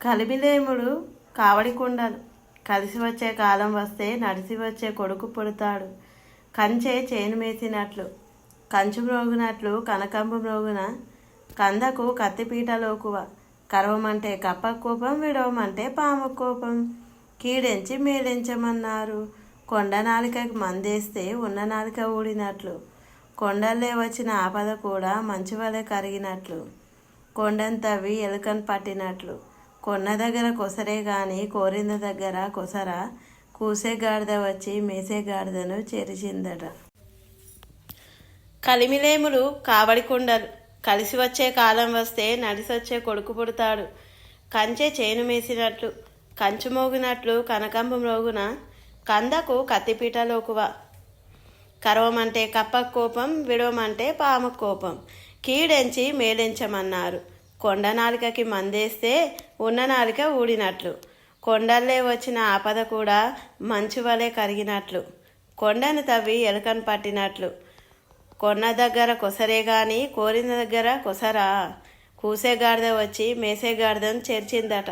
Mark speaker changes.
Speaker 1: కలిమిలేముడు కావడి కుండలు. కలిసి వచ్చే కాలం వస్తే నడిసి వచ్చే కొడుకు పుడతాడు. కంచె చేను మేసినట్లు, కంచు మ్రోగినట్లు కనకంబు మ్రోగున, కందకు కత్తిపీట లోకువ. కరవమంటే కప్ప కోపం, విడవమంటే పాము కోపం. కీడెంచి మేలించమన్నారు. కొండ నాలికకి మందేస్తే ఉన్న నాలిక ఊడినట్లు, కొండల్లే వచ్చిన ఆపద కూడా మంచి వలె కరిగినట్లు, కొండను తవ్వి ఎలుకను పట్టినట్లు, కొన్న దగ్గర కొసరే గాని కోరింద దగ్గర కొసరా, కూసే గాడిద వచ్చి మేసే గాడిదను చెరిచిందట. కలిమిలేములు కావడి కుండలు. కలిసి వచ్చే కాలం వస్తే నడిసొచ్చే కొడుకు పుడతాడు. కంచె చేను మేసినట్లు, కంచు మోగినట్లు కనకంబు మ్రోగున, కందకు కత్తిపీట లోకువ. కరవమంటే కప్పకు కోపం, విడవమంటే పాముకు కోపం. కీడెంచి మేలించమన్నారు. కొండ నాలికకి మందేస్తే ఉన్న నాలిక ఊడినట్లు, కొండల్లే వచ్చిన ఆపద కూడా మంచు వలె కరిగినట్లు, కొండను తవ్వి ఎలుకను పట్టినట్లు, కొన్న దగ్గర కొసరే గాని కోరిన దగ్గర కొసరా, కూసే గాడిద వచ్చి మేసే గాడిదను చేర్చిందట.